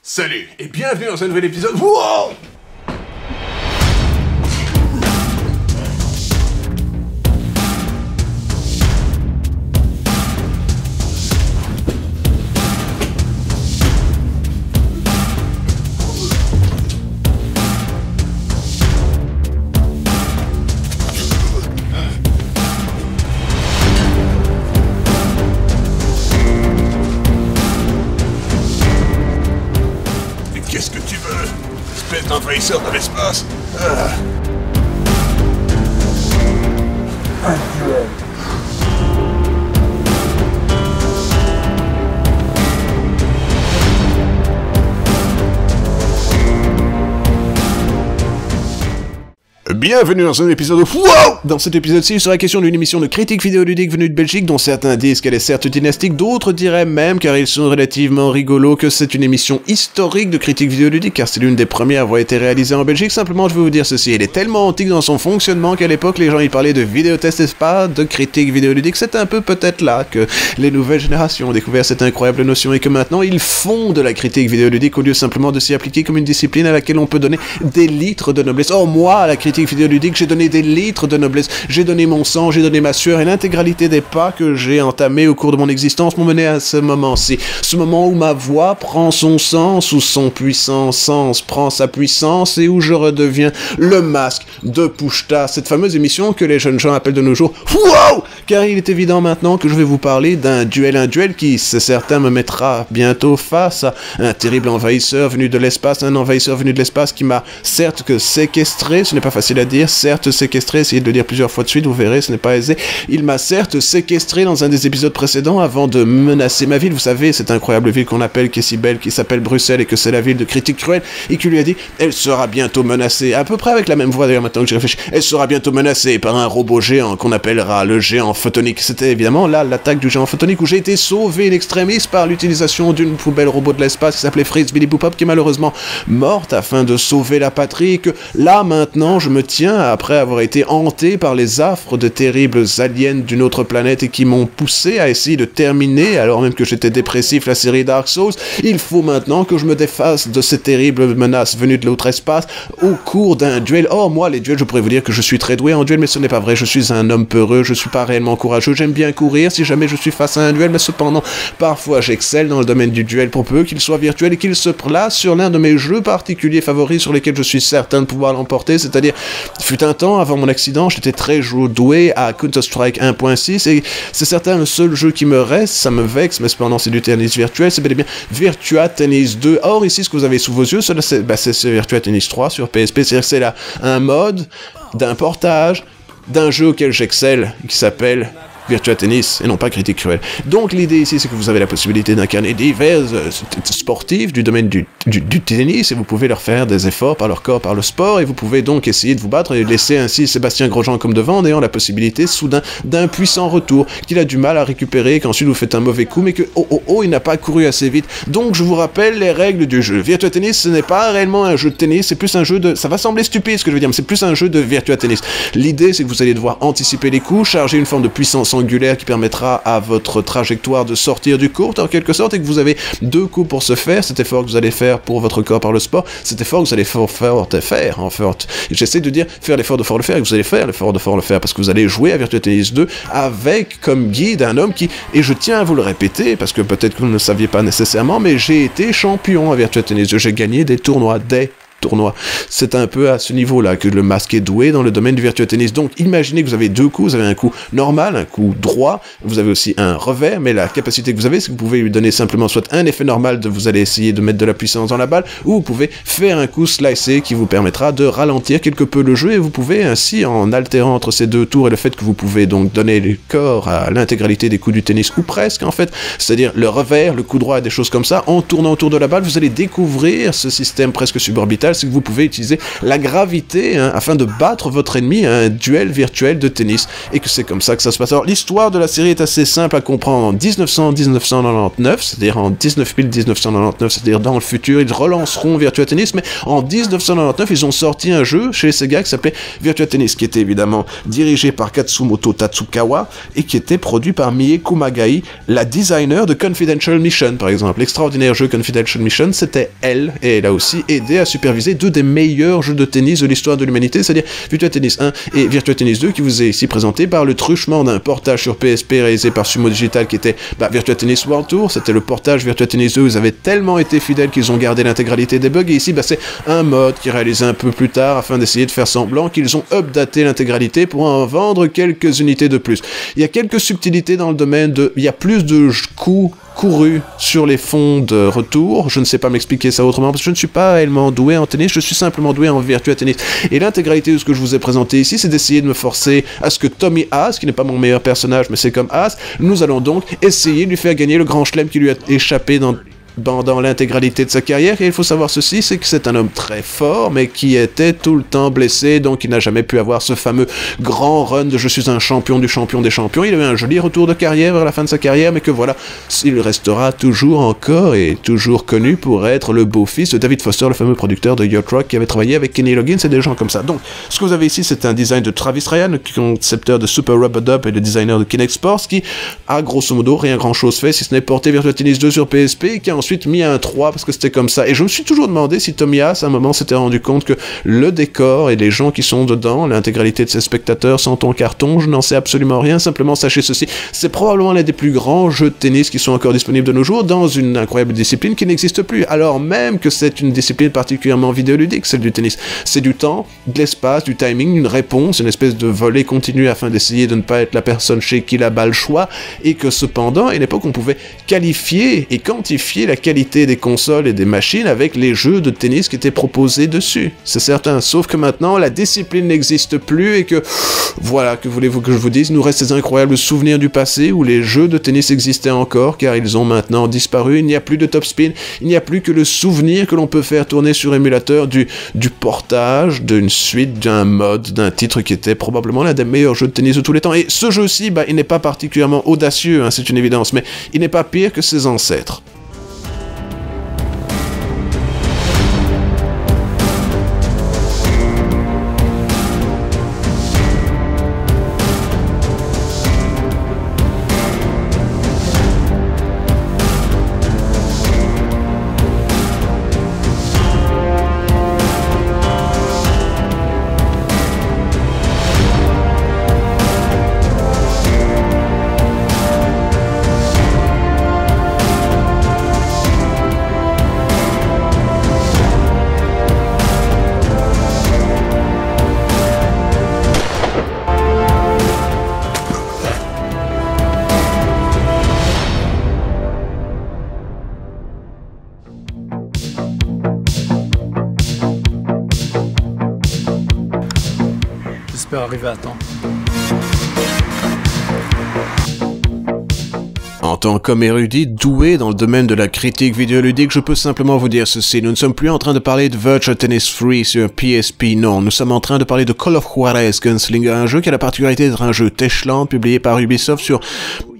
Salut et bienvenue dans un nouvel épisode. Wow! Qu'est-ce que tu veux? Espèce d'envahisseur de l'espace. Bienvenue dans un épisode de... Wow! Dans cet épisode-ci, il sera question d'une émission de critique vidéoludique venue de Belgique, dont certains disent qu'elle est certes dynastique, d'autres diraient même, car ils sont relativement rigolos, que c'est une émission historique de critique vidéoludique, car c'est l'une des premières à avoir été réalisée en Belgique. Simplement, je vais vous dire ceci, elle est tellement antique dans son fonctionnement qu'à l'époque, les gens y parlaient de vidéotest et pas de critique vidéoludique. C'est un peu peut-être là que les nouvelles générations ont découvert cette incroyable notion et que maintenant, ils font de la critique vidéoludique au lieu simplement de s'y appliquer comme une discipline à laquelle on peut donner des litres de noblesse. Or, moi, à la critique vidéoludique, j'ai donné des litres de noblesse, j'ai donné mon sang, j'ai donné ma sueur et l'intégralité des pas que j'ai entamés au cours de mon existence m'ont mené à ce moment-ci. Ce moment où ma voix prend son sens, où son puissant sens prend sa puissance et où je redeviens le masque de Pushta, cette fameuse émission que les jeunes gens appellent de nos jours wow! Car il est évident maintenant que je vais vous parler d'un duel qui, c'est certain, me mettra bientôt face à un terrible envahisseur venu de l'espace, un envahisseur venu de l'espace qui m'a certes que séquestré, ce n'est pas facile à dire, certes séquestré, essayez de le dire plusieurs fois de suite, vous verrez, ce n'est pas aisé. Il m'a certes séquestré dans un des épisodes précédents avant de menacer ma ville, vous savez, cette incroyable ville qu'on appelle, qui est si belle, qui s'appelle Bruxelles et que c'est la ville de Critique Cruel, et qui lui a dit, elle sera bientôt menacée, à peu près avec la même voix d'ailleurs maintenant que j'y réfléchis, elle sera bientôt menacée par un robot géant qu'on appellera le géant photonique. C'était évidemment là l'attaque du géant photonique où j'ai été sauvé in extremis par l'utilisation d'une poubelle robot de l'espace qui s'appelait Fritz Billy Boopop, qui est malheureusement morte afin de sauver la patrie, et que là maintenant je me tiens après avoir été hanté par les affres de terribles aliens d'une autre planète et qui m'ont poussé à essayer de terminer, alors même que j'étais dépressif, la série Dark Souls. Il faut maintenant que je me défasse de ces terribles menaces venues de l'autre espace au cours d'un duel. Or, moi, les duels, je pourrais vous dire que je suis très doué en duel, mais ce n'est pas vrai. Je suis un homme peureux, je suis pas réellement courageux, j'aime bien courir si jamais je suis face à un duel, mais cependant, parfois j'excelle dans le domaine du duel pour peu qu'il soit virtuel et qu'il se place sur l'un de mes jeux particuliers favoris sur lesquels je suis certain de pouvoir l'emporter, c'est-à-dire, fut un temps, avant mon accident, j'étais très doué à Counter-Strike 1.6 et c'est certain le seul jeu qui me reste, ça me vexe, mais cependant c'est du tennis virtuel, c'est bel et bien Virtua Tennis 2. Or ici, ce que vous avez sous vos yeux, c'est Virtua Tennis 3 sur PSP, c'est-à-dire que c'est là un mode d'un portage d'un jeu auquel j'excelle, qui s'appelle Virtua Tennis, et non pas Critique Cruel. Donc l'idée ici, c'est que vous avez la possibilité d'incarner divers sportifs du domaine du tennis, et vous pouvez leur faire des efforts par leur corps, par le sport, et vous pouvez donc essayer de vous battre et laisser ainsi Sébastien Grosjean comme devant, en ayant la possibilité soudain d'un puissant retour, qu'il a du mal à récupérer, qu'ensuite vous faites un mauvais coup, mais que il n'a pas couru assez vite. Donc je vous rappelle les règles du jeu. Virtua Tennis, ce n'est pas réellement un jeu de tennis, c'est plus un jeu de... Ça va sembler stupide ce que je veux dire, mais c'est plus un jeu de Virtua Tennis. L'idée, c'est que vous allez devoir anticiper les coups, charger une forme de puissance angulaire qui permettra à votre trajectoire de sortir du court en quelque sorte, et que vous avez 2 coups pour ce faire. Cet effort que vous allez faire pour votre corps par le sport, cet effort que vous allez faire en fait. J'essaie de dire faire l'effort de fort le faire, et que vous allez faire l'effort de fort le faire parce que vous allez jouer à Virtua Tennis 2 avec comme guide un homme qui, et je tiens à vous le répéter parce que peut-être que vous ne le saviez pas nécessairement, mais j'ai été champion à Virtua Tennis 2, j'ai gagné des tournois, c'est un peu à ce niveau-là que le masque est doué dans le domaine du Virtua Tennis. Donc imaginez que vous avez 2 coups, vous avez un coup normal, un coup droit, vous avez aussi un revers, mais la capacité que vous avez, c'est que vous pouvez lui donner simplement soit un effet normal de vous allez essayer de mettre de la puissance dans la balle, ou vous pouvez faire un coup slicé qui vous permettra de ralentir quelque peu le jeu, et vous pouvez ainsi, en altérant entre ces 2 tours et le fait que vous pouvez donc donner le corps à l'intégralité des coups du tennis, ou presque en fait, c'est-à-dire le revers, le coup droit et des choses comme ça, en tournant autour de la balle, vous allez découvrir ce système presque suborbital, c'est que vous pouvez utiliser la gravité afin de battre votre ennemi à un duel virtuel de tennis, et que c'est comme ça que ça se passe. Alors l'histoire de la série est assez simple à comprendre. En 1999, c'est-à-dire en 1999, c'est-à-dire dans le futur, ils relanceront Virtua Tennis, mais en 1999, ils ont sorti un jeu chez Sega qui s'appelait Virtua Tennis, qui était évidemment dirigé par Katsumoto Tatsukawa et qui était produit par Mie Kumagai, la designer de Confidential Mission, par exemple. L'extraordinaire jeu Confidential Mission, c'était elle, et elle a aussi aidé à superviser deux des meilleurs jeux de tennis de l'histoire de l'humanité, c'est-à-dire Virtua Tennis 1 et Virtua Tennis 2, qui vous est ici présenté par le truchement d'un portage sur PSP réalisé par Sumo Digital, qui était Virtua Tennis World Tour. C'était le portage Virtua Tennis 2, ils avaient tellement été fidèles qu'ils ont gardé l'intégralité des bugs, et ici c'est un mode qui est réalisé un peu plus tard afin d'essayer de faire semblant qu'ils ont updaté l'intégralité pour en vendre quelques unités de plus. Il y a quelques subtilités dans le domaine de... il y a plus de coups couru sur les fonds de retour, je ne sais pas m'expliquer ça autrement, parce que je ne suis pas réellement doué en tennis, je suis simplement doué en Virtua Tennis. Et l'intégralité de ce que je vous ai présenté ici, c'est d'essayer de me forcer à ce que Tommy Haas, qui n'est pas mon meilleur personnage, mais c'est comme Haas, nous allons donc essayer de lui faire gagner le grand chelem qui lui a échappé pendant l'intégralité de sa carrière. Et il faut savoir ceci, c'est que c'est un homme très fort, mais qui était tout le temps blessé, donc il n'a jamais pu avoir ce fameux grand run de « je suis un champion du champion des champions ». Il a eu un joli retour de carrière vers la fin de sa carrière, mais que voilà, il restera toujours encore et toujours connu pour être le beau-fils de David Foster, le fameux producteur de Yacht Rock, qui avait travaillé avec Kenny Loggins et des gens comme ça. Donc, ce que vous avez ici, c'est un design de Travis Ryan, le concepteur de Super Rubber Dub et le designer de Kinect Sports, qui a grosso modo rien grand chose fait, si ce n'est porté Virtua Tennis 2 sur PSP, et qui a ensuite mis un 3 parce que c'était comme ça. Et je me suis toujours demandé si Tommy Haas à un moment s'était rendu compte que le décor et les gens qui sont dedans, l'intégralité de ses spectateurs sont en carton. Je n'en sais absolument rien, simplement sachez ceci, c'est probablement l'un des plus grands jeux de tennis qui sont encore disponibles de nos jours dans une incroyable discipline qui n'existe plus, alors même que c'est une discipline particulièrement vidéoludique, celle du tennis. C'est du temps, de l'espace, du timing, une réponse, une espèce de volée continue afin d'essayer de ne pas être la personne chez qui la balle choix, et que cependant, à une époque, on pouvait qualifier et quantifier la qualité des consoles et des machines avec les jeux de tennis qui étaient proposés dessus. C'est certain, sauf que maintenant, la discipline n'existe plus et que, voilà, que voulez-vous que je vous dise, il nous reste ces incroyables souvenirs du passé où les jeux de tennis existaient encore, car ils ont maintenant disparu. Il n'y a plus de top spin, il n'y a plus que le souvenir que l'on peut faire tourner sur émulateur du portage, d'une suite, d'un mode, d'un titre qui était probablement l'un des meilleurs jeux de tennis de tous les temps. Et ce jeu-ci, il n'est pas particulièrement audacieux, c'est une évidence, mais il n'est pas pire que ses ancêtres. J'espère arriver à temps. En tant qu'homme érudit, doué dans le domaine de la critique vidéoludique, je peux simplement vous dire ceci. Nous ne sommes plus en train de parler de Virtua Tennis Free sur PSP, non. Nous sommes en train de parler de Call of Juarez Gunslinger, un jeu qui a la particularité d'être un jeu Techland, publié par Ubisoft sur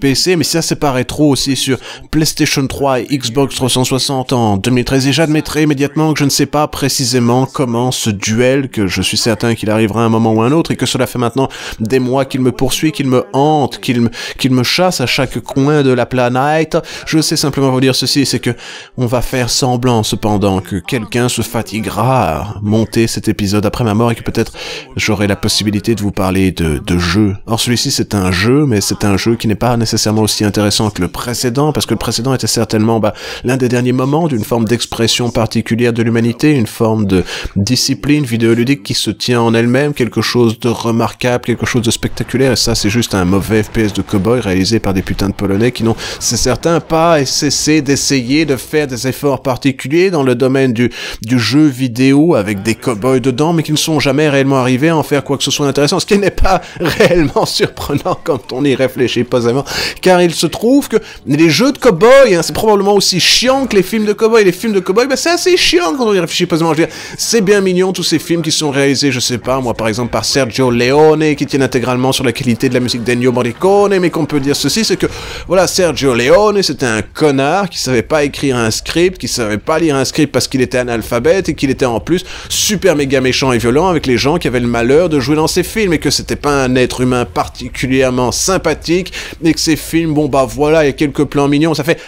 PC, mais ça c'est pas rétro aussi sur PlayStation 3 et Xbox 360 en 2013. Et j'admettrai immédiatement que je ne sais pas précisément comment ce duel, que je suis certain qu'il arrivera un moment ou un autre, et que cela fait maintenant des mois qu'il me poursuit, qu'il me hante, qu'il me chasse à chaque coin de la planète. Je sais simplement vous dire ceci, c'est que on va faire semblant cependant que quelqu'un se fatiguera à monter cet épisode après ma mort et que peut-être j'aurai la possibilité de vous parler de jeu. Or celui-ci c'est un jeu, mais c'est un jeu qui n'est pas nécessairement aussi intéressant que le précédent, parce que le précédent était certainement l'un des derniers moments d'une forme d'expression particulière de l'humanité, une forme de discipline vidéoludique qui se tient en elle-même, quelque chose de remarquable, quelque chose de spectaculaire, et ça c'est juste un mauvais FPS de cow-boy réalisé par des putains de Polonais qui sinon c'est certain pas cesser d'essayer de faire des efforts particuliers dans le domaine du jeu vidéo avec des cow-boys dedans, mais qui ne sont jamais réellement arrivés à en faire quoi que ce soit d'intéressant, ce qui n'est pas réellement surprenant quand on y réfléchit posément, car il se trouve que les jeux de cow-boys, hein, c'est probablement aussi chiant que les films de cow-boys. Les films de cow-boys, c'est assez chiant quand on y réfléchit posément. Je veux dire, c'est bien mignon tous ces films qui sont réalisés, je sais pas, moi par exemple par Sergio Leone, qui tiennent intégralement sur la qualité de la musique d'Ennio Morricone, mais qu'on peut dire ceci, c'est que, voilà, Sergio Leone, c'était un connard qui savait pas écrire un script, qui savait pas lire un script parce qu'il était analphabète, et qu'il était en plus super méga méchant et violent avec les gens qui avaient le malheur de jouer dans ses films, et que c'était pas un être humain particulièrement sympathique, et que ces films, bon bah voilà, il y a quelques plans mignons, ça fait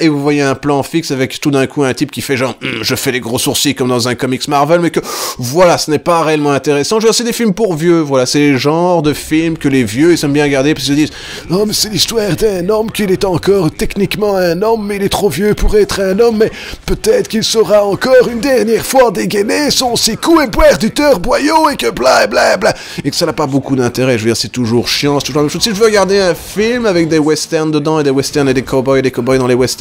et vous voyez un plan fixe avec tout d'un coup un type qui fait genre je fais les gros sourcils comme dans un comics Marvel, mais que voilà, ce n'est pas réellement intéressant. Je veux dire, c'est des films pour vieux, voilà, c'est le genre de films que les vieux ils aiment bien regarder parce qu'ils se disent non mais c'est l'histoire d'un homme qu'il est encore techniquement un homme, mais il est trop vieux pour être un homme, mais peut-être qu'il saura encore une dernière fois dégainer son sicou et boire du boyau et que bla bla bla, et que ça n'a pas beaucoup d'intérêt. Je veux dire, c'est toujours chiant, c'est toujours la même chose. Si je veux regarder un film avec des westerns dedans, et des westerns et des cowboys dans les westerns,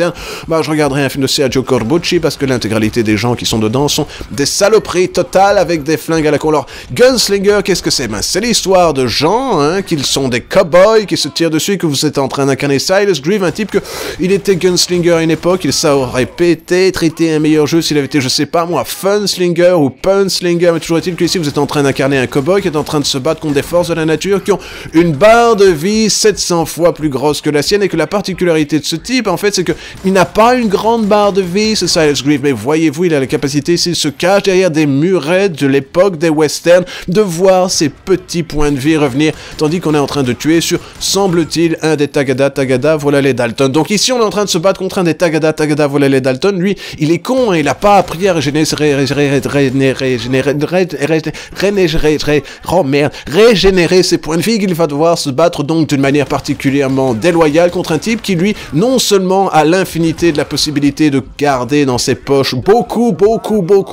bah je regarderai un film de Sergio Corbucci parce que l'intégralité des gens qui sont dedans sont des saloperies totales avec des flingues à la con. Alors, Gunslinger, qu'est-ce que c'est? Ben, c'est l'histoire de gens, hein, qu'ils sont des cowboys qui se tirent dessus, que vous êtes en train d'incarner Silas Greaves, un type que il était gunslinger à une époque, ça aurait peut-être été un meilleur jeu s'il avait été, je sais pas moi, Funslinger ou Punslinger, mais toujours est-il que ici vous êtes en train d'incarner un cowboy qui est en train de se battre contre des forces de la nature qui ont une barre de vie 700 fois plus grosse que la sienne, et que la particularité de ce type, en fait, c'est que il n'a pas une grande barre de vie, ce Silas Greaves, mais voyez-vous, il a la capacité, s'il se cache derrière des murettes de l'époque des westerns, de voir ses petits points de vie revenir, tandis qu'on est en train de tuer sur, semble-t-il, un des Tagada, voilà les Dalton. Donc ici, on est en train de se battre contre un des Tagada, voilà les Dalton. Lui, il est con, hein, il a pas appris à régénérer ses points de vie, qu'il va devoir se battre donc d'une manière particulièrement déloyale contre un type qui, lui, non seulement a l'infinité de la possibilité de garder dans ses poches beaucoup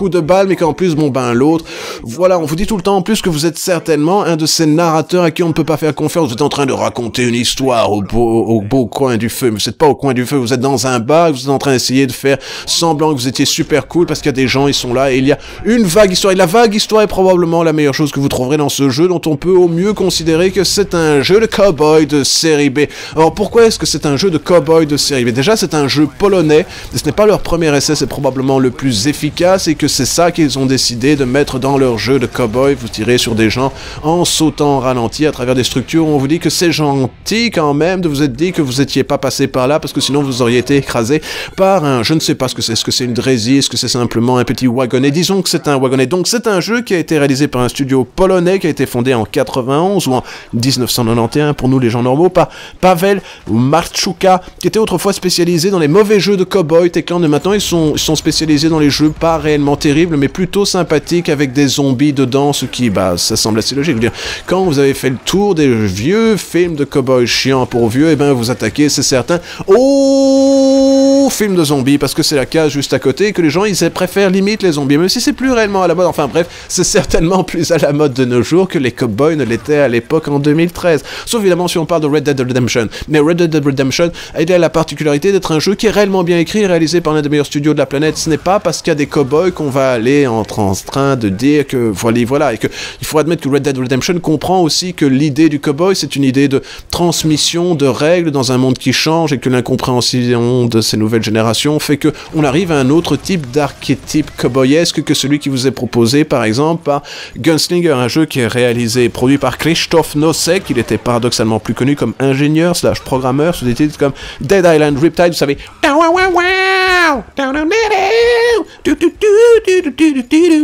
de balles, mais qu'en plus, bon ben l'autre, voilà, on vous dit tout le temps en plus que vous êtes certainement un de ces narrateurs à qui on ne peut pas faire confiance. Vous êtes en train de raconter une histoire au beau coin du feu, mais vous n'êtes pas au coin du feu, vous êtes dans un bar, et vous êtes en train d'essayer de faire semblant que vous étiez super cool parce qu'il y a des gens, ils sont là, et il y a une vague histoire, et la vague histoire est probablement la meilleure chose que vous trouverez dans ce jeu, dont on peut au mieux considérer que c'est un jeu de cowboy de série B. Alors pourquoi est-ce que c'est un jeu de cowboy de série B? Déjà, c'est un jeu polonais, et ce n'est pas leur premier essai, c'est probablement le plus efficace, et que c'est ça qu'ils ont décidé de mettre dans leur jeu de cowboy. Vous tirez sur des gens en sautant en ralenti à travers des structures où on vous dit que c'est gentil quand même de vous être dit que vous étiez pas passé par là, parce que sinon vous auriez été écrasé par un, je ne sais pas ce que c'est, est-ce que c'est une Drésie, est-ce que c'est simplement un petit wagonnet, disons que c'est un wagonnet. Donc c'est un jeu qui a été réalisé par un studio polonais qui a été fondé en 91 ou en 1991 pour nous les gens normaux, par Paweł Marczuka, qui était autrefois spécialisé dans les mauvais jeux de cowboy Techland, et maintenant ils sont spécialisés dans les jeux pas réellement terribles mais plutôt sympathiques avec des zombies dedans, ce qui, bah, ça semble assez logique. Je veux dire, quand vous avez fait le tour des vieux films de cowboy chiants pour vieux, et ben vous attaquez, c'est certain, au film de zombies, parce que c'est la case juste à côté, et que les gens ils préfèrent limite les zombies, même si c'est plus réellement à la mode. Enfin bref, c'est certainement plus à la mode de nos jours que les cowboys ne l'étaient à l'époque en 2013. Sauf évidemment si on parle de Red Dead Redemption. Mais Red Dead Redemption, il a la particularité d'être un jeu qui est réellement bien écrit, réalisé par l'un des meilleurs studios de la planète. Ce n'est pas parce qu'il y a des cowboys qu'on va aller en train de dire que voilà, et que il faut admettre que Red Dead Redemption comprend aussi que l'idée du cowboy, c'est une idée de transmission de règles dans un monde qui change, et que l'incompréhension de ces nouvelles générations fait que on arrive à un autre type d'archétype cowboyesque que celui qui vous est proposé par exemple par Gunslinger, un jeu qui est réalisé et produit par Krzysztof Nosek. Il était paradoxalement plus connu comme ingénieur / programmeur sous des titres comme Dead Island Riptide, vous savez.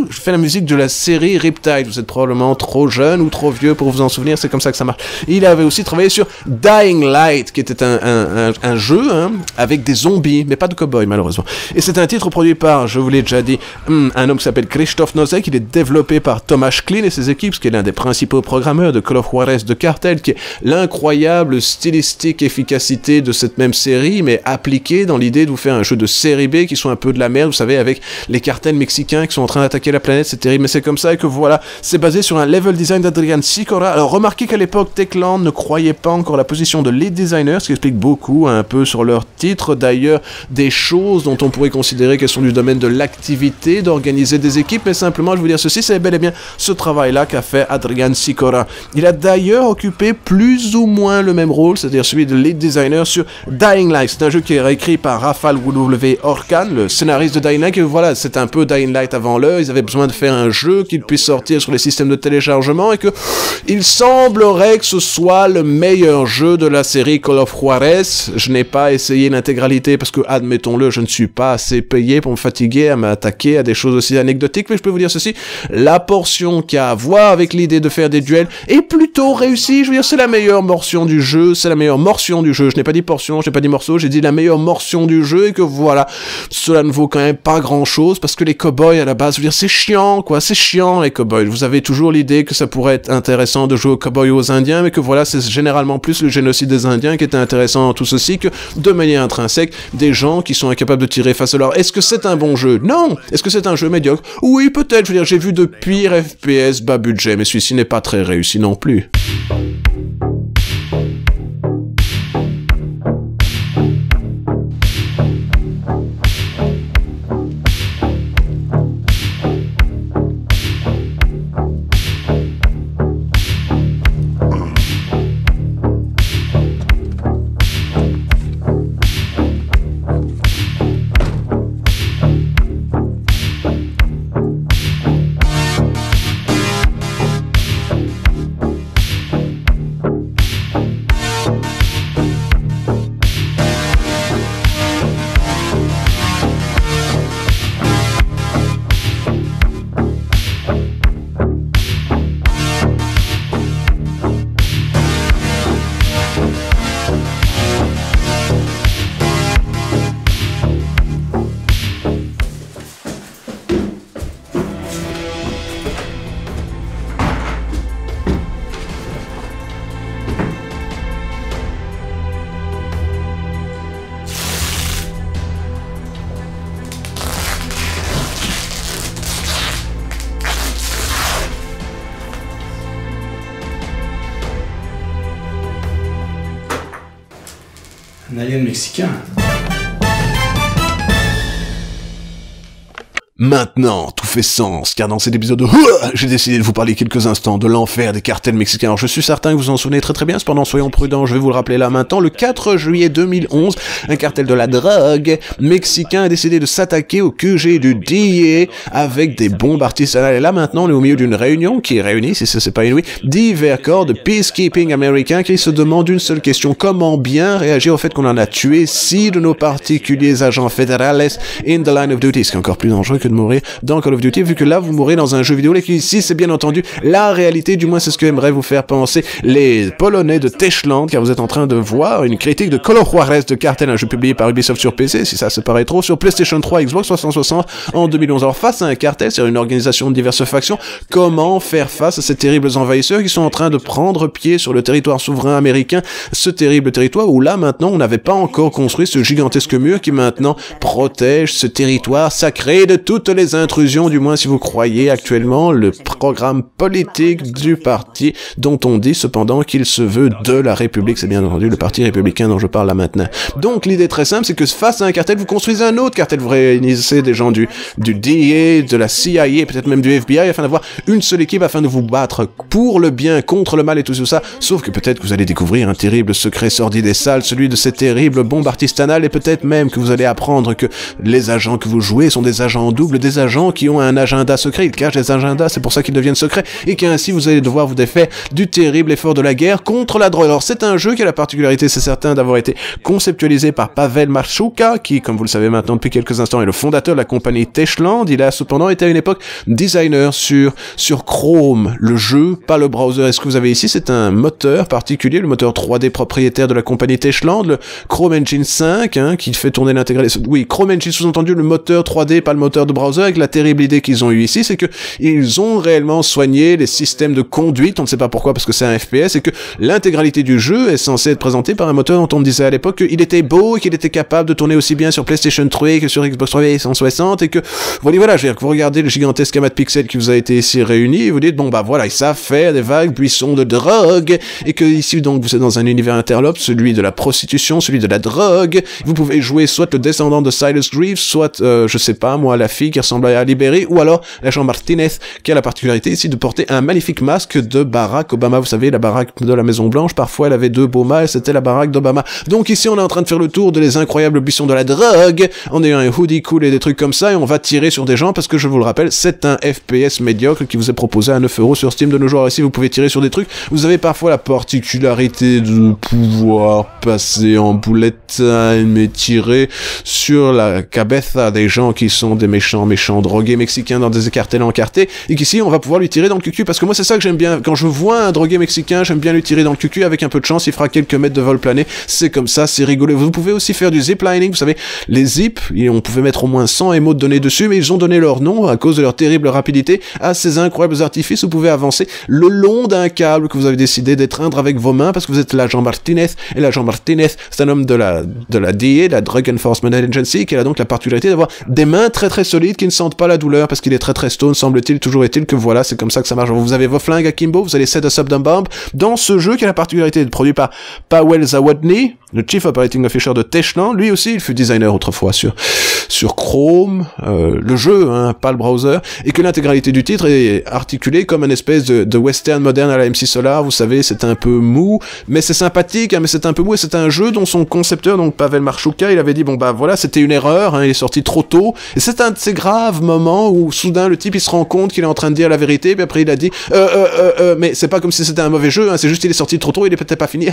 Je fais la musique de la série Riptide, vous êtes probablement trop jeune ou trop vieux pour vous en souvenir, c'est comme ça que ça marche. Il avait aussi travaillé sur Dying Light, qui était un jeu avec des zombies, mais pas de cowboys malheureusement. Et c'est un titre produit par, je vous l'ai déjà dit, un homme qui s'appelle Krzysztof Nosek. Il est développé par Tomasz Klin et ses équipes, qui est l'un des principaux programmeurs de Call of Juarez de Cartel, qui est l'incroyable stylistique efficacité de cette même série, mais appliquée dans l'idée de vous faire un jeu de série B qui soit un peu de la merde, vous savez, avec les cartels mexicains qui sont en train d'attaquer la planète, c'est terrible, mais c'est comme ça, et que voilà, c'est basé sur un level design d'Adrian Sicora. Alors remarquez qu'à l'époque, Techland ne croyait pas encore la position de lead designer, ce qui explique beaucoup un peu sur leur titre, d'ailleurs, des choses dont on pourrait considérer qu'elles sont du domaine de l'activité, d'organiser des équipes, mais simplement, je veux dire ceci, c'est bel et bien ce travail-là qu'a fait Adrian Sicora. Il a d'ailleurs occupé plus ou moins le même rôle, c'est-à-dire celui de lead designer sur Dying Light. C'est un jeu qui est réécrit par Rafael W. Orkan, le scénariste de Dying Light, et voilà, c'est un peu Dying Light avant l'heure, ils avaient besoin de faire un jeu qui puisse sortir sur les systèmes de téléchargement, et que il semblerait que ce soit le meilleur jeu de la série Call of Juarez. Je n'ai pas essayé l'intégralité parce que, admettons-le, je ne suis pas assez payé pour me fatiguer à m'attaquer à des choses aussi anecdotiques, mais je peux vous dire ceci, la portion qui a à voir avec l'idée de faire des duels est plutôt réussie. Je veux dire, c'est la meilleure mortion du jeu, c'est la meilleure mortion du jeu. Je n'ai pas dit portion, je n'ai pas dit morceau, j'ai dit la meilleure mortion du jeu, et que voilà, cela ne vaut quand même pas grand chose parce que les cowboys à la base, je veux dire, c'est chiant quoi, c'est chiant les cowboys. Vous avez toujours l'idée que ça pourrait être intéressant de jouer aux cowboys ou aux indiens, mais que voilà, c'est généralement plus le génocide des indiens qui est intéressant dans tout ceci que de manière intrinsèque des gens qui sont incapables de tirer face à leur. Est-ce que c'est un bon jeu? Non. Est-ce que c'est un jeu médiocre? Oui, peut-être. Je veux dire, j'ai vu de pires FPS bas budget, mais celui-ci n'est pas très réussi non plus. Un alien mexicain. Maintenant, tout fait sens, car dans cet épisode j'ai décidé de vous parler quelques instants de l'enfer des cartels mexicains. Alors je suis certain que vous en souvenez très très bien, cependant soyons prudents, je vais vous le rappeler là maintenant. Le 4 juillet 2011, un cartel de la drogue mexicain a décidé de s'attaquer au QG du DEA avec des bombes artisanales. Et là maintenant, on est au milieu d'une réunion qui réunit, si ça c'est pas inouï, divers corps de peacekeeping américains qui se demandent une seule question: comment bien réagir au fait qu'on en a tué 6 de nos particuliers agents fédérales in the line of duty, ce qui est encore plus dangereux que de mourir dans Call of Duty, vu que là vous mourrez dans un jeu vidéo, et qu'ici c'est bien entendu la réalité, du moins c'est ce que aimerait vous faire penser les Polonais de Techland, car vous êtes en train de voir une critique de Call of Juarez de Cartel, un jeu publié par Ubisoft sur PC, si ça se paraît trop, sur PlayStation 3, Xbox 360 en 2011. Alors face à un cartel, c'est une organisation de diverses factions, comment faire face à ces terribles envahisseurs qui sont en train de prendre pied sur le territoire souverain américain, ce terrible territoire où là maintenant on n'avait pas encore construit ce gigantesque mur qui maintenant protège ce territoire sacré de toutes les intrusions, du moins si vous croyez actuellement le programme politique du parti dont on dit cependant qu'il se veut de la République. C'est bien entendu le parti républicain dont je parle là maintenant. Donc l'idée très simple, c'est que face à un cartel, vous construisez un autre cartel, vous réunissez des gens du DEA, de la CIA, peut-être même du FBI, afin d'avoir une seule équipe, afin de vous battre pour le bien, contre le mal et tout ça. Sauf que peut-être que vous allez découvrir un terrible secret sordide et sale, celui de ces terribles bombes artisanales, et peut-être même que vous allez apprendre que les agents que vous jouez sont des agents doubles, des agents qui ont un agenda secret, ils cachent des agendas, c'est pour ça qu'ils deviennent secrets, et qu'ainsi vous allez devoir vous défaire du terrible effort de la guerre contre la drogue. Alors c'est un jeu qui a la particularité, c'est certain, d'avoir été conceptualisé par Pavel Marchouka, qui, comme vous le savez maintenant depuis quelques instants, est le fondateur de la compagnie Techland. Il a cependant été à une époque designer sur Chrome, le jeu, pas le browser. Et ce que vous avez ici, c'est un moteur particulier, le moteur 3D propriétaire de la compagnie Techland, le Chrome Engine 5, qui fait tourner l'intégralité. Oui, Chrome Engine, sous-entendu le moteur 3D, pas le moteur de browser avec la terrible idée qu'ils ont eue ici, c'est que ils ont réellement soigné les systèmes de conduite, on ne sait pas pourquoi parce que c'est un FPS, et que l'intégralité du jeu est censée être présentée par un moteur dont on me disait à l'époque qu'il était beau et qu'il était capable de tourner aussi bien sur PlayStation 3 que sur Xbox 360 et que voilà, je veux dire que vous regardez le gigantesque amas de pixels qui vous a été ici réuni et vous dites bon bah voilà, ils savent faire des vagues buissons de drogue et que ici donc vous êtes dans un univers interlope, celui de la prostitution, celui de la drogue. Vous pouvez jouer soit le descendant de Silas Greaves, soit je sais pas moi la fille qui ressemble à Libéry, ou alors l'agent Martinez qui a la particularité ici de porter un magnifique masque de Barack Obama. Vous savez, la baraque de la Maison Blanche, parfois elle avait deux beaux mâles, c'était la baraque d'Obama. Donc ici on est en train de faire le tour de les incroyables buissons de la drogue en ayant un hoodie cool et des trucs comme ça, et on va tirer sur des gens parce que je vous le rappelle, c'est un FPS médiocre qui vous est proposé à 9€ sur Steam de nos jours. Ici vous pouvez tirer sur des trucs, vous avez parfois la particularité de pouvoir passer en bullet time et tirer sur la cabeza des gens qui sont des méchants drogués mexicains dans des cartels encartés, et qu'ici on va pouvoir lui tirer dans le cucu, parce que moi c'est ça que j'aime bien, quand je vois un drogué mexicain, j'aime bien lui tirer dans le cucu, avec un peu de chance il fera quelques mètres de vol plané, c'est comme ça, c'est rigolo. Vous pouvez aussi faire du ziplining, vous savez, les zips, on pouvait mettre au moins 100 émotes données dessus, mais ils ont donné leur nom, à cause de leur terrible rapidité, à ces incroyables artifices. Vous pouvez avancer le long d'un câble que vous avez décidé d'étreindre avec vos mains, parce que vous êtes l'agent Martinez, et l'agent Martinez, c'est un homme de la DEA, la Drug Enforcement Agency, qui a donc la particularité d'avoir des mains très très solides qui ne sentent pas la douleur, parce qu'il est très très stone, semble-t-il. Toujours est-il que voilà, c'est comme ça que ça marche. Vous avez vos flingues akimbo, vous allez set us up d'un bomb, dans ce jeu qui a la particularité d'être produit par Powell Zawadney, le Chief Operating Officer de Techland. Lui aussi, il fut designer autrefois sur Chrome, le jeu, hein, pas le browser, et que l'intégralité du titre est articulée comme une espèce de western moderne à la MC Solar. Vous savez, c'est un peu mou, mais c'est sympathique, hein, mais c'est un peu mou, et c'est un jeu dont son concepteur, donc Pavel Marchouka, il avait dit, bon bah voilà, c'était une erreur, hein, il est sorti trop tôt, et c'est un de ces graves moments où soudain le type il se rend compte qu'il est en train de dire la vérité, puis après il a dit, mais c'est pas comme si c'était un mauvais jeu, hein, c'est juste il est sorti trop tôt, il est peut-être pas fini,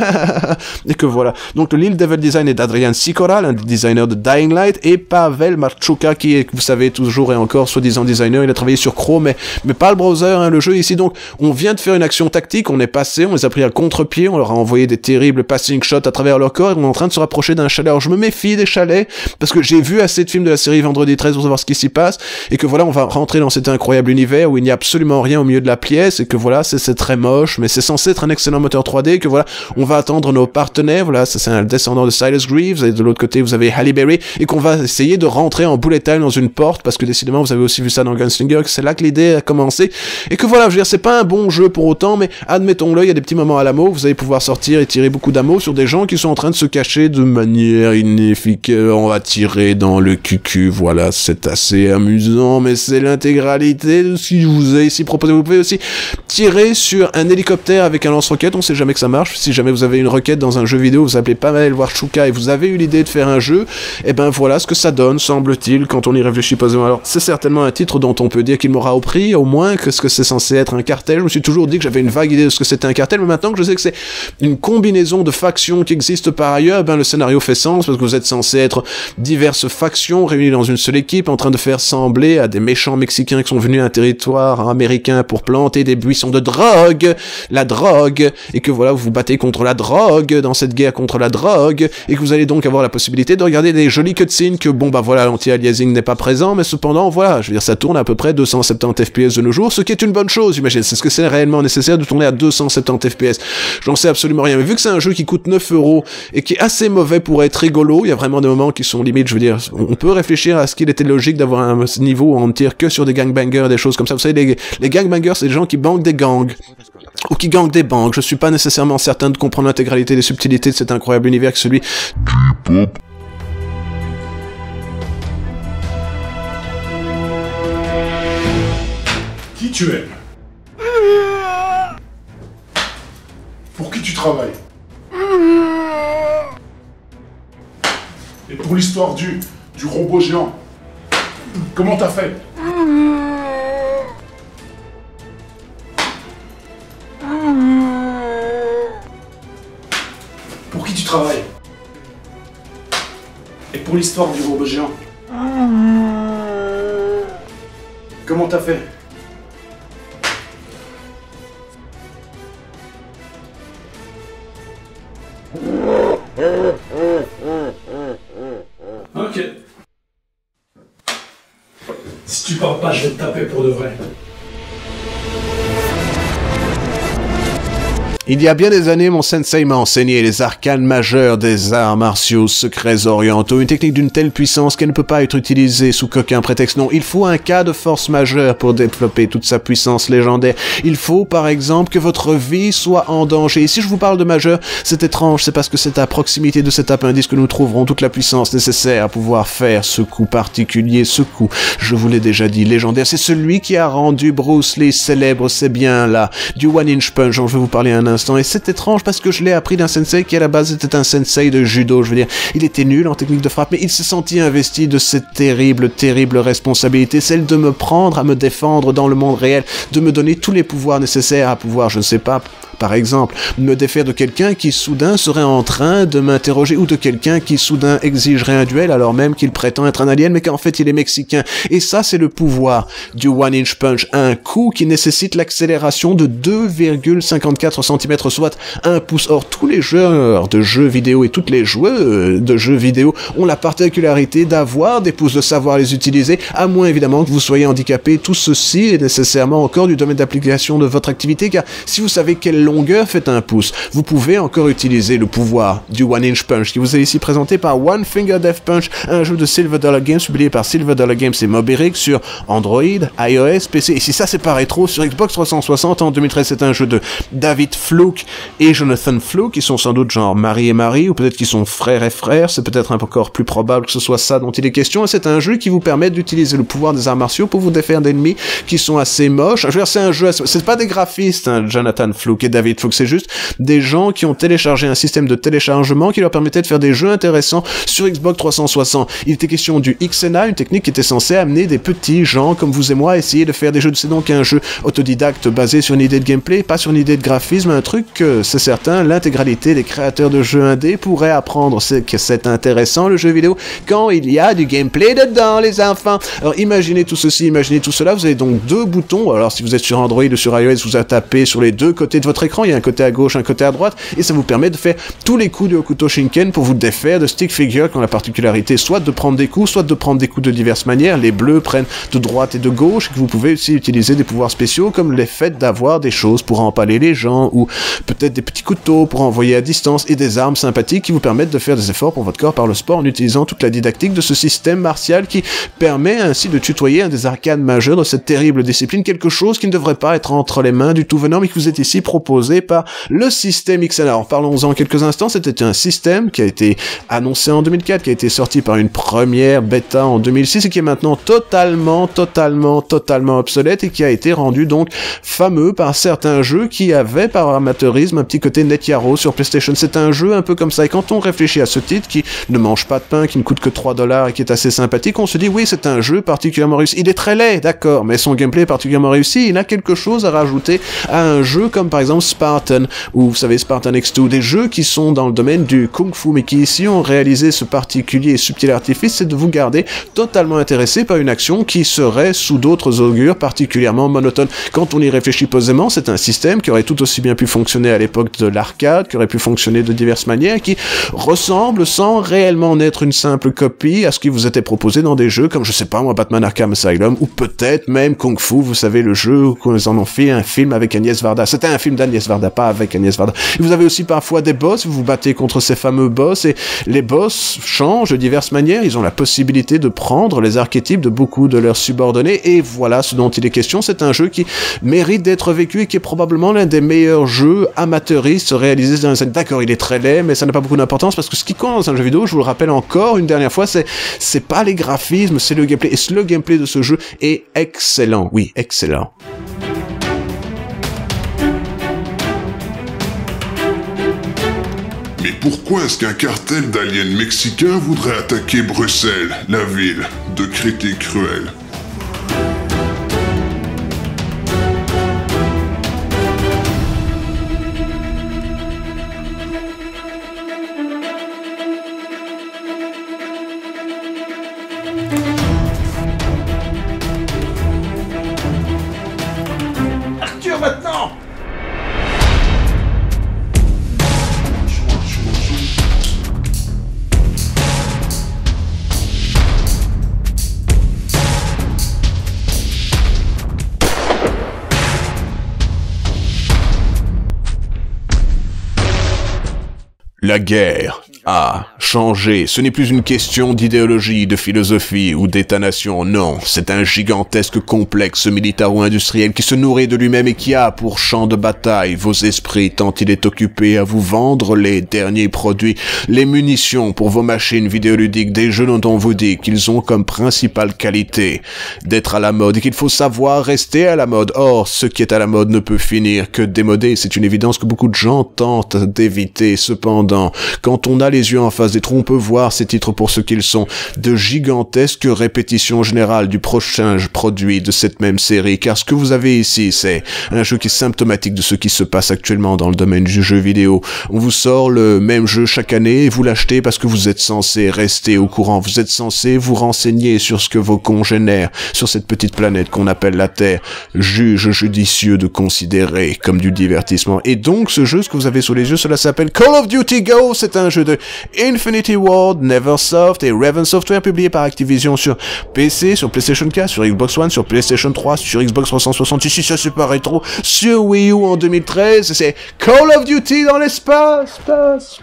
et que voilà. Donc le lead level design est d'Adrian Sikora, un designer de Dying Light, et Pavel Marchouka, qui est, vous savez, toujours et encore soi-disant designer, il a travaillé sur Chrome, mais pas le browser, hein, le jeu ici. Donc on vient de faire une action tactique, on est passé, on les a pris à contre-pied, on leur a envoyé des terribles passing shots à travers leur corps, et on est en train de se rapprocher d'un chalet. Alors je me méfie des chalets, parce que j'ai vu assez de films de la série Vendredi 13 pour savoir ce qui s'y passe, et que voilà, on va rentrer dans cet incroyable univers où il n'y a absolument rien au milieu de la pièce, et que voilà, c'est très moche, mais c'est censé être un excellent moteur 3D, et que voilà, on va attendre nos partenaires, voilà, ça c'est un descendant de Silas Greaves, et de l'autre côté vous avez Halle Berry, et qu'on va essayer de rentrer en bullet time dans une porte, parce que décidément vous avez aussi vu ça dans Gunslinger, que c'est là que l'idée a commencé, et que voilà, je veux dire, c'est pas un bon jeu pour autant, mais admettons-le, il y a des petits moments à l'amo, vous allez pouvoir sortir et tirer beaucoup d'ammo sur des gens qui sont en train de se cacher de manière inefficace, on va tirer dans le cucu, voilà, c'est assez amusant, mais c'est l'intégralité de ce que je vous ai ici proposé. Vous pouvez aussi tirer sur un hélicoptère avec un lance-roquette, on sait jamais que ça marche, si jamais vous avez une roquette dans un jeu vidéo, vous appelez Pavel Marchouka et vous avez eu l'idée de faire un jeu, et ben voilà ce que ça donne, semble-t-il, quand on y réfléchit posément. Alors c'est certainement un titre dont on peut dire qu'il m'aura appris, au moins, que ce que c'est censé être un cartel. Je me suis toujours dit que j'avais une vague idée de ce que c'était un cartel, mais maintenant que je sais que c'est une combinaison de factions qui existent par ailleurs, ben le scénario fait sens, parce que vous êtes censé être diverses factions réunies dans une seule équipe, en train de faire sembler à des méchants Mexicains qui sont venus à un territoire américain pour planter des buissons de drogue, la drogue, et que voilà, vous vous battez contre la drogue, dans cette guerre contre la drogue, et que vous allez donc avoir la possibilité de regarder des jolis cutscenes que, bon bah voilà, l'anti-aliasing n'est pas présent, mais cependant, voilà, je veux dire, ça tourne à peu près 270 FPS de nos jours, ce qui est une bonne chose, j'imagine. C'est ce que c'est réellement nécessaire de tourner à 270 FPS. J'en sais absolument rien, mais vu que c'est un jeu qui coûte 9€ et qui est assez mauvais pour être rigolo, il y a vraiment des moments qui sont limite, je veux dire, on peut réfléchir à ce qu'il était logique d'avoir un niveau où on ne tire que sur des gangbangers, des choses comme ça. Vous savez, les gangbangers, c'est des gens qui bangent des gangs, ou qui gagnent des banques. Je suis pas nécessairement certain de comprendre l'intégralité des subtilités de cet incroyable univers que celui K-pop. Qui tu es? Pour qui tu travailles? Et pour l'histoire du robot géant, comment t'as fait? Pour qui tu travailles? Et pour l'histoire du robot géant, comment t'as fait? Ok. Si tu parles pas, je vais te taper pour de vrai. Il y a bien des années, mon sensei m'a enseigné les arcanes majeures des arts martiaux secrets orientaux, une technique d'une telle puissance qu'elle ne peut pas être utilisée sous qu'aucun prétexte. Non, il faut un cas de force majeure pour développer toute sa puissance légendaire. Il faut, par exemple, que votre vie soit en danger. Et si je vous parle de majeur, c'est étrange, c'est parce que c'est à proximité de cet appendice que nous trouverons toute la puissance nécessaire à pouvoir faire ce coup particulier, ce coup, je vous l'ai déjà dit, légendaire. C'est celui qui a rendu Bruce Lee célèbre, c'est bien là, du One Inch Punch dont je vais vous parler un instant. Et c'est étrange parce que je l'ai appris d'un sensei qui à la base était un sensei de judo, je veux dire, il était nul en technique de frappe, mais il s'est senti investi de cette terrible responsabilité, celle de me prendre à me défendre dans le monde réel, de me donner tous les pouvoirs nécessaires à pouvoir, je ne sais pas, par exemple, me défaire de quelqu'un qui soudain serait en train de m'interroger ou de quelqu'un qui soudain exigerait un duel alors même qu'il prétend être un alien mais qu'en fait il est mexicain. Et ça c'est le pouvoir du One Inch Punch, un coup qui nécessite l'accélération de 2,54 cm, soit 1 pouce. Or tous les joueurs de jeux vidéo et toutes les joueuses de jeux vidéo ont la particularité d'avoir des pouces, de savoir les utiliser, à moins évidemment que vous soyez handicapé. Tout ceci est nécessairement encore du domaine d'application de votre activité, car si vous savez quelle longueur fait un pouce, vous pouvez encore utiliser le pouvoir du One Inch Punch qui vous est ici présenté par One Finger Death Punch, un jeu de Silver Dollar Games publié par Silver Dollar Games et Moberic sur Android, iOS, PC. Et si ça c'est pas rétro, sur Xbox 360 en 2013, c'est un jeu de David Fluke et Jonathan Fluke, qui sont sans doute genre mari et mari, ou peut-être qu'ils sont frères et frères, c'est peut-être encore plus probable que ce soit ça dont il est question. Et c'est un jeu qui vous permet d'utiliser le pouvoir des arts martiaux pour vous défaire d'ennemis qui sont assez moches. Je veux dire, c'est un jeu, c'est pas des graphistes, hein, Jonathan Fluke et David Fluke, c'est juste des gens qui ont téléchargé un système de téléchargement qui leur permettait de faire des jeux intéressants sur Xbox 360. Il était question du XNA, une technique qui était censée amener des petits gens comme vous et moi à essayer de faire des jeux. C'est donc un jeu autodidacte basé sur une idée de gameplay, pas sur une idée de graphisme, un truc que, c'est certain, l'intégralité des créateurs de jeux indés pourraient apprendre. C'est que c'est intéressant le jeu vidéo quand il y a du gameplay dedans, les enfants. Alors imaginez tout ceci, imaginez tout cela, vous avez donc deux boutons. Alors si vous êtes sur Android ou sur iOS, vous avez tapé sur les deux côtés de votre écran, il y a un côté à gauche, un côté à droite, et ça vous permet de faire tous les coups de Hokuto Shinken pour vous défaire de stick figures qui ont la particularité soit de prendre des coups, soit de prendre des coups de diverses manières. Les bleus prennent de droite et de gauche, et que vous pouvez aussi utiliser des pouvoirs spéciaux comme le fait d'avoir des choses pour empaler les gens, ou peut-être des petits couteaux pour envoyer à distance, et des armes sympathiques qui vous permettent de faire des efforts pour votre corps par le sport en utilisant toute la didactique de ce système martial qui permet ainsi de tutoyer un des arcanes majeurs de cette terrible discipline, quelque chose qui ne devrait pas être entre les mains du tout venant, mais qui vous est ici proposé par le système XNA. Alors parlons-en quelques instants. C'était un système qui a été annoncé en 2004, qui a été sorti par une première bêta en 2006 et qui est maintenant totalement obsolète et qui a été rendu donc fameux par certains jeux qui avaient par amateurisme un petit côté NetYaro sur PlayStation. C'est un jeu un peu comme ça, et quand on réfléchit à ce titre qui ne mange pas de pain, qui ne coûte que $3 et qui est assez sympathique, on se dit oui, c'est un jeu particulièrement réussi. Il est très laid, d'accord, mais son gameplay est particulièrement réussi. Il a quelque chose à rajouter à un jeu comme par exemple Spartan, ou vous savez Spartan X2, des jeux qui sont dans le domaine du kung-fu, mais qui ici ont réalisé ce particulier et subtil artifice, c'est de vous garder totalement intéressé par une action qui serait sous d'autres augures particulièrement monotone. Quand on y réfléchit posément, c'est un système qui aurait tout aussi bien pu fonctionner à l'époque de l'arcade, qui aurait pu fonctionner de diverses manières, qui ressemble sans réellement en être une simple copie à ce qui vous était proposé dans des jeux comme, je sais pas moi, Batman Arkham Asylum, ou peut-être même Kung Fu, vous savez, le jeu où ils en ont fait un film avec Agnès Varda. C'était un film d'Agnès Varda, pas avec Agnès Varda. Et vous avez aussi parfois des boss, vous vous battez contre ces fameux boss, et les boss changent de diverses manières, ils ont la possibilité de prendre les archétypes de beaucoup de leurs subordonnés, et voilà ce dont il est question. C'est un jeu qui mérite d'être vécu et qui est probablement l'un des meilleurs jeux amateuristes réalisés dans un... D'accord, il est très laid, mais ça n'a pas beaucoup d'importance, parce que ce qui compte dans un jeu vidéo, je vous le rappelle encore une dernière fois, c'est pas les graphismes, c'est le gameplay, et le gameplay de ce jeu est excellent, oui, excellent. Mais pourquoi est-ce qu'un cartel d'aliens mexicains voudrait attaquer Bruxelles, la ville de critiques cruels? Arthur, maintenant! La guerre a changé. Ce n'est plus une question d'idéologie, de philosophie ou d'état-nation, non. C'est un gigantesque complexe militaro-industriel qui se nourrit de lui-même et qui a pour champ de bataille vos esprits tant il est occupé à vous vendre les derniers produits, les munitions pour vos machines vidéoludiques, des jeux dont on vous dit qu'ils ont comme principale qualité d'être à la mode et qu'il faut savoir rester à la mode. Or, ce qui est à la mode ne peut finir que démodé. C'est une évidence que beaucoup de gens tentent d'éviter. Cependant, quand on a les yeux en face des trous, on peut voir ces titres pour ce qu'ils sont, de gigantesques répétitions générales du prochain produit de cette même série, car ce que vous avez ici, c'est un jeu qui est symptomatique de ce qui se passe actuellement dans le domaine du jeu vidéo. On vous sort le même jeu chaque année et vous l'achetez parce que vous êtes censé rester au courant, vous êtes censé vous renseigner sur ce que vos congénères, sur cette petite planète qu'on appelle la Terre, jugent judicieux de considérer comme du divertissement. Et donc, ce jeu, ce que vous avez sous les yeux, cela s'appelle Call of Duty Go, c'est un jeu de Infinity Ward, Neversoft et Raven Software, publié par Activision sur PC, sur PlayStation 4, sur Xbox One, sur PlayStation 3, sur Xbox 360, ici ça c'est pas rétro, sur Wii U en 2013, c'est Call of Duty dans l'espace, space.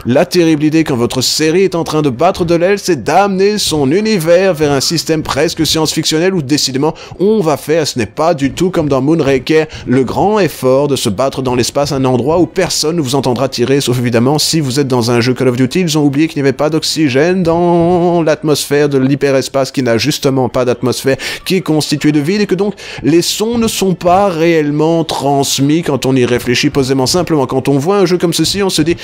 La terrible idée quand votre série est en train de battre de l'aile, c'est d'amener son univers vers un système presque science-fictionnel où décidément on va faire, ce n'est pas du tout comme dans Moonraker, le grand effort de se battre dans l'espace, un endroit où personne ne vous entendra tirer, sauf évidemment si vous êtes dans un jeu Call of Duty, ils ont oublié qu'il n'y avait pas d'oxygène dans l'atmosphère de l'hyperespace, qui n'a justement pas d'atmosphère, qui est constituée de vide, et que donc les sons ne sont pas réellement transmis quand on y réfléchit posément. Simplement, quand on voit un jeu comme ceci, on se dit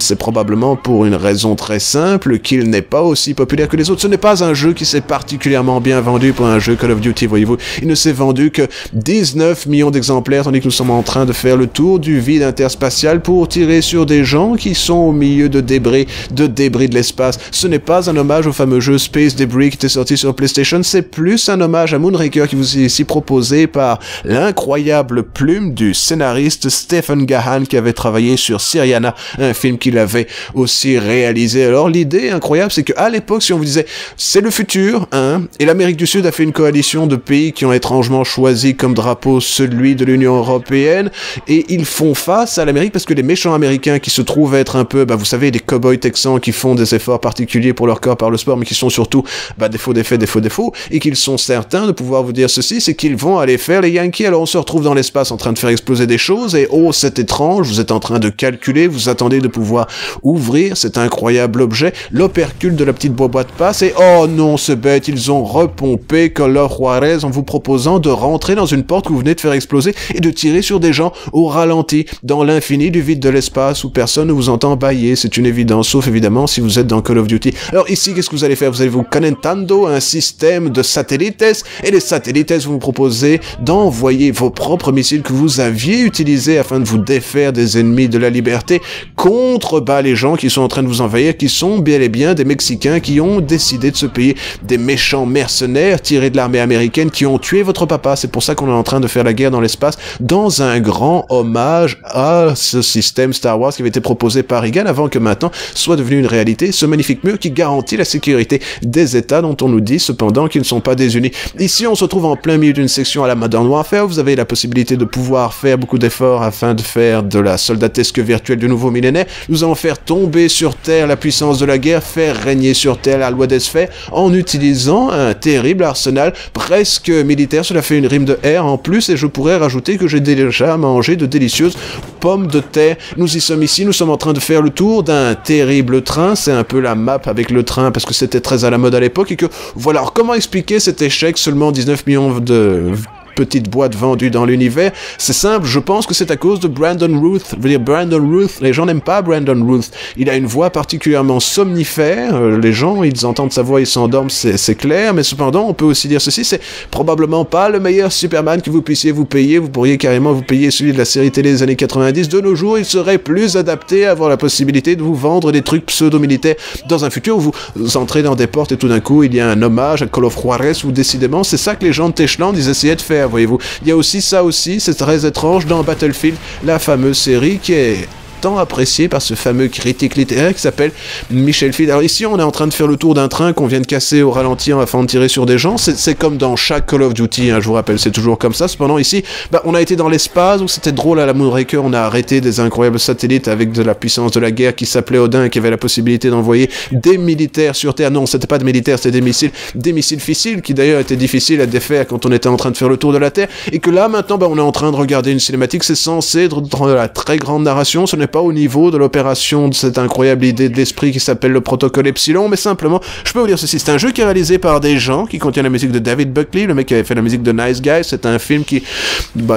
c'est probablement pour une raison très simple qu'il n'est pas aussi populaire que les autres. Ce n'est pas un jeu qui s'est particulièrement bien vendu pour un jeu Call of Duty, voyez-vous. Il ne s'est vendu que 19 millions d'exemplaires, tandis que nous sommes en train de faire le tour du vide interspatial pour tirer sur des gens qui sont au milieu de débris de l'espace. Ce n'est pas un hommage au fameux jeu Space Debris qui était sorti sur PlayStation, c'est plus un hommage à Moonraker qui vous est ici proposé par l'incroyable plume du scénariste Stephen Gahan qui avait travaillé sur Syriana, un film qu'il avait aussi réalisé. Alors l'idée incroyable, c'est qu'à l'époque, si on vous disait c'est le futur, hein, et l'Amérique du Sud a fait une coalition de pays qui ont étrangement choisi comme drapeau celui de l'Union Européenne, et ils font face à l'Amérique parce que les méchants américains qui se trouvent être un peu, vous savez, des cow-boys texans qui font des efforts particuliers pour leur corps par le sport, mais qui sont surtout défaut, et qu'ils sont certains de pouvoir vous dire ceci, c'est qu'ils vont aller faire les Yankees. Alors on se retrouve dans l'espace en train de faire exploser des choses, et oh c'est étrange, vous êtes en train de calculer, vous attendez de pouvoir ouvrir cet incroyable objet, l'opercule de la petite boîte passe, et oh non c'est bête, ils ont repompé Color Juarez en vous proposant de rentrer dans une porte que vous venez de faire exploser et de tirer sur des gens au ralenti, dans l'infini du vide de l'espace où personne ne vous entend bailler. C'est une évidence, sauf évidemment si vous êtes dans Call of Duty. Alors ici, qu'est-ce que vous allez faire? Vous allez vous connectando un système de satellites, et les satellites vont vous proposer d'envoyer vos propres missiles que vous aviez utilisés afin de vous défaire des ennemis de la liberté contre les gens qui sont en train de vous envahir, qui sont bel et bien des Mexicains qui ont décidé de se payer des méchants mercenaires tirés de l'armée américaine qui ont tué votre papa. C'est pour ça qu'on est en train de faire la guerre dans l'espace, dans un grand hommage à ce système Star Wars qui avait été proposé par Reagan avant que maintenant soit devenu une réalité, ce magnifique mur qui garantit la sécurité des États dont on nous dit cependant qu'ils ne sont pas désunis. Ici, on se trouve en plein milieu d'une section à la Modern Warfare, vous avez la possibilité de pouvoir faire beaucoup d'efforts afin de faire de la soldatesque virtuelle du nouveau millénaire. Nous allons faire tomber sur Terre la puissance de la guerre, faire régner sur Terre la loi des sphères en utilisant un terrible arsenal presque militaire. Cela fait une rime de R en plus, et je pourrais rajouter que j'ai déjà mangé de délicieuses pommes de terre. Nous y sommes ici, nous sommes en train de faire le tour d'un terrible train, c'est un peu la map avec le train parce que c'était très à la mode à l'époque, et que voilà. Alors comment expliquer cet échec? Seulement 19 millions de petite boîte vendue dans l'univers. C'est simple, je pense que c'est à cause de Brandon Routh. Je veux dire, Brandon Routh, les gens n'aiment pas Brandon Routh. Il a une voix particulièrement somnifère, les gens, ils entendent sa voix, ils s'endorment, c'est clair, mais cependant, on peut aussi dire ceci, c'est probablement pas le meilleur Superman que vous puissiez vous payer. Vous pourriez carrément vous payer celui de la série télé des années 90. De nos jours, il serait plus adapté à avoir la possibilité de vous vendre des trucs pseudo-militaires dans un futur où vous entrez dans des portes et tout d'un coup, il y a un hommage à Call of Juarez, où décidément, c'est ça que les gens de Techland, ils essayaient de faire, voyez-vous. Il y a aussi ça aussi, c'est très étrange, dans Battlefield, la fameuse série qui est tant apprécié par ce fameux critique littéraire qui s'appelle Michel Field. Alors ici, on est en train de faire le tour d'un train qu'on vient de casser au ralenti afin de tirer sur des gens. C'est comme dans chaque Call of Duty, hein, je vous rappelle, c'est toujours comme ça. Cependant, ici, on a été dans l'espace, où c'était drôle à la Moonraker, on a arrêté des incroyables satellites avec de la puissance de la guerre qui s'appelait Odin et qui avait la possibilité d'envoyer des militaires sur Terre. Non, c'était pas des militaires, c'était des missiles fissiles qui d'ailleurs étaient difficiles à défaire quand on était en train de faire le tour de la Terre. Et que là, maintenant, on est en train de regarder une cinématique, c'est censé être dans la très grande narration, ce n'est pas au niveau de l'opération de cette incroyable idée de l'esprit qui s'appelle le protocole Epsilon, mais simplement, je peux vous dire ceci, c'est un jeu qui est réalisé par des gens, qui contient la musique de David Buckley, le mec qui avait fait la musique de Nice Guys, c'est un film qui,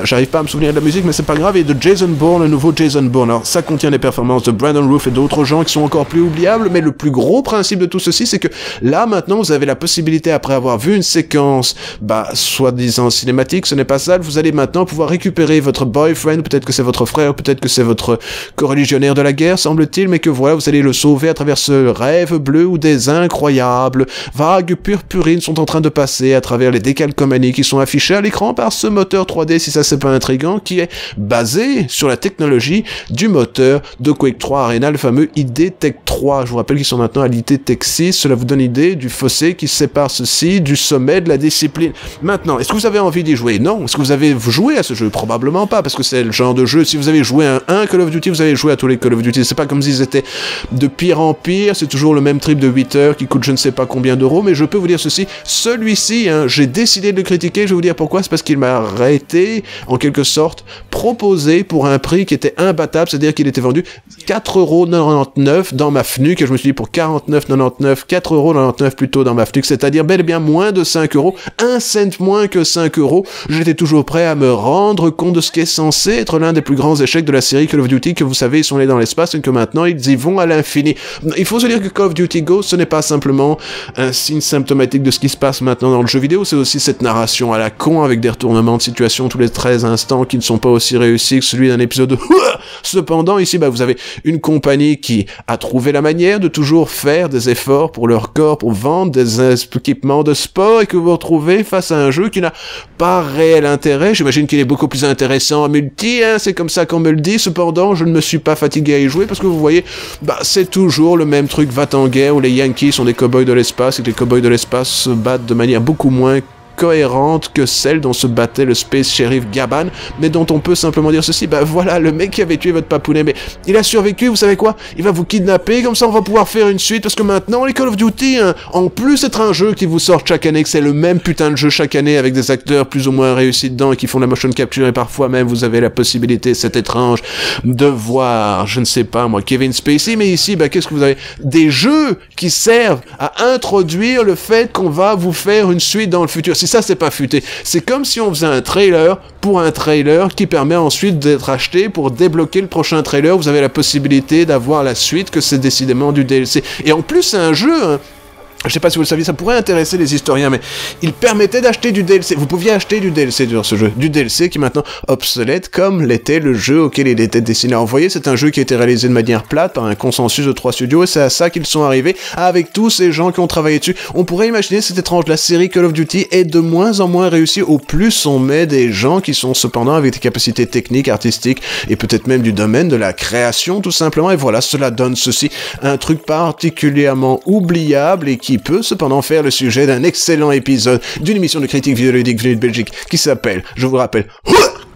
j'arrive pas à me souvenir de la musique, mais c'est pas grave, et de Jason Bourne, le nouveau Jason Bourne. Alors, ça contient des performances de Brandon Routh et d'autres gens qui sont encore plus oubliables, mais le plus gros principe de tout ceci, c'est que là, maintenant, vous avez la possibilité, après avoir vu une séquence, soi-disant cinématique, ce n'est pas ça, vous allez maintenant pouvoir récupérer votre boyfriend, peut-être que c'est votre frère, peut-être que c'est votre coreligionnaire de la guerre, semble-t-il, mais que voilà, vous allez le sauver à travers ce rêve bleu où des incroyables vagues purpurines sont en train de passer à travers les décalcomanies qui sont affichées à l'écran par ce moteur 3D, si ça c'est pas intriguant, qui est basé sur la technologie du moteur de Quake 3 Arena, le fameux ID Tech 3. Je vous rappelle qu'ils sont maintenant à l'ID Tech 6, cela vous donne idée du fossé qui sépare ceci du sommet de la discipline. Maintenant, est-ce que vous avez envie d'y jouer? Non. Est-ce que vous avez joué à ce jeu? Probablement pas, parce que c'est le genre de jeu, si vous avez joué à un Call of Duty, vous avez joué à tous les Call of Duty. C'est pas comme s'ils étaient de pire en pire, c'est toujours le même trip de 8 heures qui coûte je ne sais pas combien d'euros, mais je peux vous dire ceci, celui-ci, j'ai décidé de le critiquer, je vais vous dire pourquoi, c'est parce qu'il m'a été, en quelque sorte, proposé pour un prix qui était imbattable, c'est-à-dire qu'il était vendu 4,99€ dans ma FNUC, et je me suis dit pour 49,99€, 4,99€ plutôt dans ma FNUC, c'est-à-dire bel et bien moins de 5€, 1 cent moins que 5€, j'étais toujours prêt à me rendre compte de ce qui est censé être l'un des plus grands échecs de la série Call of Duty, que vous savez, ils sont allés dans l'espace et que maintenant ils y vont à l'infini. Il faut se dire que Call of Duty Ghosts, ce n'est pas simplement un signe symptomatique de ce qui se passe maintenant dans le jeu vidéo, c'est aussi cette narration à la con avec des retournements de situation tous les 13 instants qui ne sont pas aussi réussis que celui d'un épisode de... Cependant, ici, vous avez une compagnie qui a trouvé la manière de toujours faire des efforts pour leur corps, pour vendre des équipements de sport, et que vous vous retrouvez face à un jeu qui n'a pas réel intérêt. J'imagine qu'il est beaucoup plus intéressant en multi, c'est comme ça qu'on me le dit. Cependant, je ne me suis pas fatigué à y jouer parce que vous voyez, c'est toujours le même truc va-t-en-guerre où les Yankees sont des cow-boys de l'espace et que les cow-boys de l'espace se battent de manière beaucoup moins cohérente que celle dont se battait le Space Sheriff Gaban, mais dont on peut simplement dire ceci, voilà, le mec qui avait tué votre papounet, mais il a survécu, vous savez quoi, il va vous kidnapper, comme ça on va pouvoir faire une suite, parce que maintenant, les Call of Duty, en plus d'être un jeu qui vous sort chaque année, que c'est le même putain de jeu chaque année, avec des acteurs plus ou moins réussis dedans, et qui font la motion capture, et parfois même vous avez la possibilité, c'est étrange, de voir, je ne sais pas moi, Kevin Spacey, mais ici, qu'est-ce que vous avez? Des jeux qui servent à introduire le fait qu'on va vous faire une suite dans le futur. Si ça, c'est pas futé. C'est comme si on faisait un trailer pour un trailer qui permet ensuite d'être acheté pour débloquer le prochain trailer. Vous avez la possibilité d'avoir la suite, que c'est décidément du DLC. Et en plus, c'est un jeu... Je sais pas si vous le saviez, ça pourrait intéresser les historiens, mais il permettait d'acheter du DLC. Vous pouviez acheter du DLC sur ce jeu. Du DLC qui est maintenant obsolète, comme l'était le jeu auquel il était destiné. Alors, vous voyez, c'est un jeu qui a été réalisé de manière plate par un consensus de 3 studios, et c'est à ça qu'ils sont arrivés, avec tous ces gens qui ont travaillé dessus. On pourrait imaginer, c'est étrange, la série Call of Duty est de moins en moins réussie, au plus on met des gens qui sont cependant avec des capacités techniques, artistiques, et peut-être même du domaine de la création, tout simplement, et voilà, cela donne ceci, un truc particulièrement oubliable, et qui peut cependant faire le sujet d'un excellent épisode d'une émission de critique vidéoludique venue de Belgique qui s'appelle, je vous rappelle...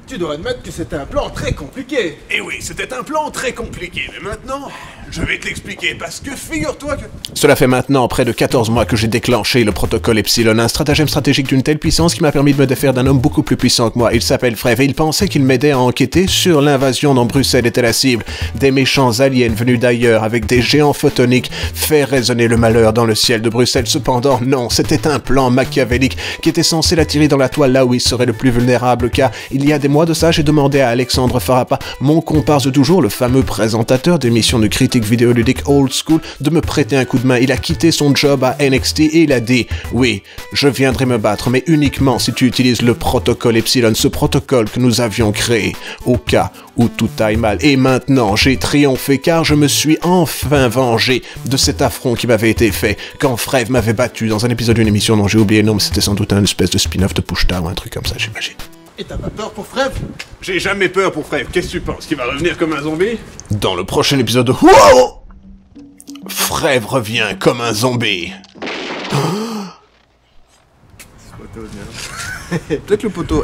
Tu dois admettre que c'était un plan très compliqué. Et oui, c'était un plan très compliqué, mais maintenant, je vais te l'expliquer, parce que figure-toi que... Cela fait maintenant près de 14 mois que j'ai déclenché le protocole Epsilon, un stratagème stratégique d'une telle puissance qui m'a permis de me défaire d'un homme beaucoup plus puissant que moi. Il s'appelle Frev et il pensait qu'il m'aidait à enquêter sur l'invasion dont Bruxelles était la cible. Des méchants aliens venus d'ailleurs avec des géants photoniques faire résonner le malheur dans le ciel de Bruxelles. Cependant, non, c'était un plan machiavélique qui était censé l'attirer dans la toile là où il serait le plus vulnérable, car il y a des mois de ça, j'ai demandé à Alexandre Farapa, mon comparse de toujours, le fameux présentateur d'émissions de critique vidéoludique old school, de me prêter un coup de main. Il a quitté son job à NXT et il a dit « Oui, je viendrai me battre, mais uniquement si tu utilises le protocole Epsilon, ce protocole que nous avions créé, au cas où tout aille mal. » Et maintenant, j'ai triomphé car je me suis enfin vengé de cet affront qui m'avait été fait quand Frev m'avait battu dans un épisode d'une émission dont j'ai oublié le nom, mais c'était sans doute un espèce de spin-off de Pushta ou un truc comme ça, j'imagine. Et t'as pas peur pour Frève? J'ai jamais peur pour Frève. Qu'est-ce que tu penses? Qu'il va revenir comme un zombie? Dans le prochain épisode de WOW, Frève revient comme un zombie. Peut-être le poteau.